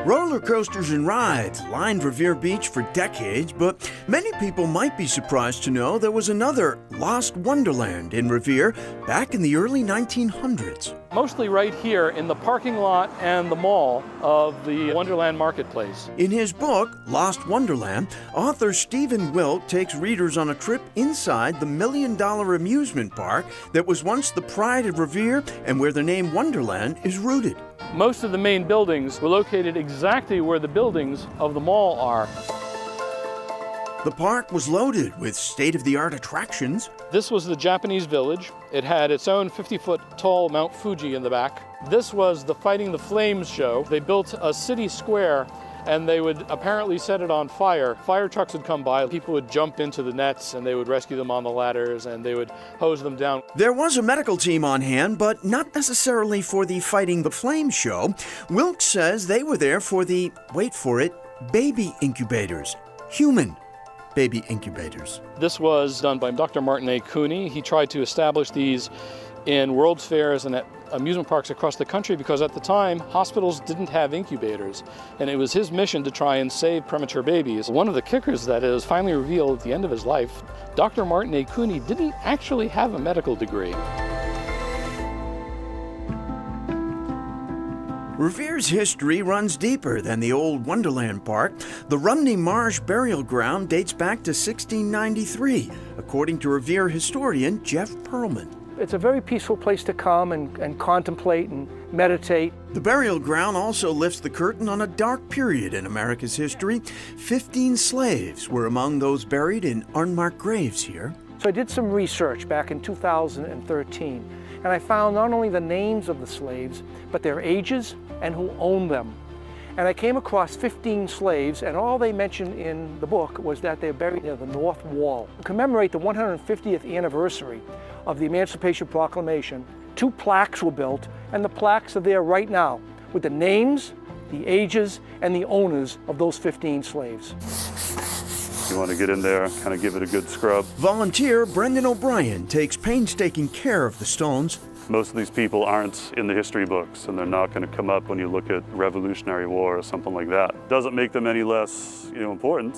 Roller coasters and rides lined Revere Beach for decades, but many people might be surprised to know there was another lost wonderland in Revere back in the early 1900s. Mostly right here in the parking lot and the mall of the Wonderland Marketplace. In his book, Lost Wonderland, author Stephen Wilk takes readers on a trip inside the $1 million amusement park that was once the pride of Revere and where the name Wonderland is rooted. Most of the main buildings were located exactly where the buildings of the mall are. The park was loaded with state-of-the-art attractions. This was the Japanese village. It had its own 50-foot tall Mount Fuji in the back. This was the Fighting the Flames show. They built a city square and they would apparently set it on fire. Fire trucks would come by, people would jump into the nets and they would rescue them on the ladders and they would hose them down. There was a medical team on hand, but not necessarily for the Fighting the Flames show. Wilkes says they were there for the, wait for it, baby incubators. Human baby incubators. This was done by Dr. Martin A. Cooney. He tried to establish these in World's Fairs and at amusement parks across the country because at the time, hospitals didn't have incubators. And it was his mission to try and save premature babies. One of the kickers that is finally revealed at the end of his life, Dr. Martin A. Cooney didn't actually have a medical degree. Revere's history runs deeper than the old Wonderland Park. The Rumney Marsh Burial Ground dates back to 1693, according to Revere historian Jeff Pearlman. It's a very peaceful place to come and contemplate and meditate. The burial ground also lifts the curtain on a dark period in America's history. 15 slaves were among those buried in unmarked graves here. So I did some research back in 2013, and I found not only the names of the slaves, but their ages and who owned them. And I came across 15 slaves, and all they mentioned in the book was that they're buried near the North Wall. To commemorate the 150th anniversary of the Emancipation Proclamation, 2 plaques were built, and the plaques are there right now with the names, the ages, and the owners of those 15 slaves. You want to get in there, kind of give it a good scrub. Volunteer Brendan O'Brien takes painstaking care of the stones. Most of these people aren't in the history books, and they're not going to come up when you look at Revolutionary War or something like that. Doesn't make them any less, important.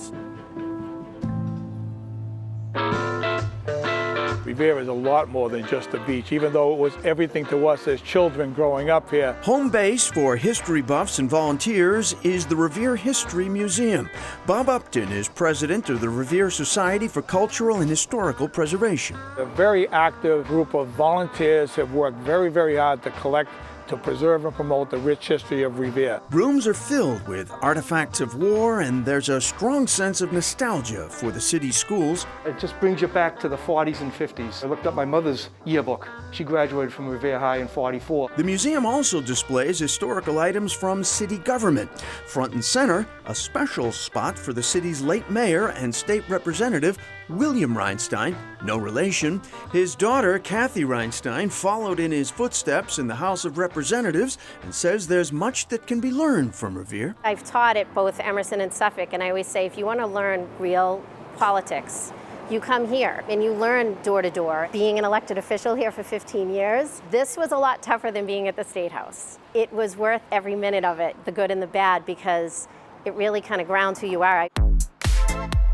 Revere is a lot more than just a beach, even though it was everything to us as children growing up here. Home base for history buffs and volunteers is the Revere History Museum. Bob Upton is president of the Revere Society for Cultural and Historical Preservation. A very active group of volunteers have worked very, very hard to collect, to preserve and promote the rich history of Revere. Rooms are filled with artifacts of war, and there's a strong sense of nostalgia for the city's schools. It just brings you back to the 40s and 50s. I looked up my mother's yearbook. She graduated from Revere High in '44. The museum also displays historical items from city government. Front and center, a special spot for the city's late mayor and state representative, William Reinstein, no relation. His daughter, Kathy Reinstein, followed in his footsteps in the House of Representatives and says there's much that can be learned from Revere. I've taught at both Emerson and Suffolk, and I always say if you want to learn real politics, you come here and you learn door to door. Being an elected official here for 15 years, this was a lot tougher than being at the State House. It was worth every minute of it, the good and the bad, because it really kind of grounds who you are.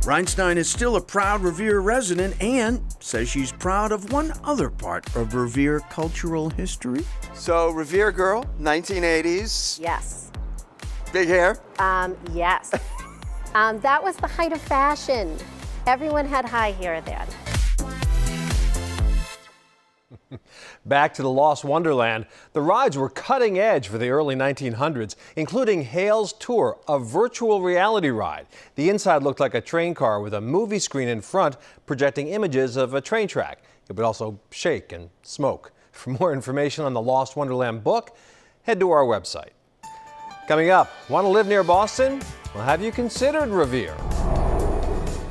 Reinstein is still a proud Revere resident and says she's proud of one other part of Revere cultural history. So, Revere girl, 1980s. Yes. Big hair? Yes. That was the height of fashion. Everyone had high hair then. Back to the Lost Wonderland. The rides were cutting edge for the early 1900s, including Hale's Tour, a virtual reality ride. The inside looked like a train car with a movie screen in front projecting images of a train track. It would also shake and smoke. For more information on the Lost Wonderland book, head to our website. Coming up, want to live near Boston? Well, have you considered Revere?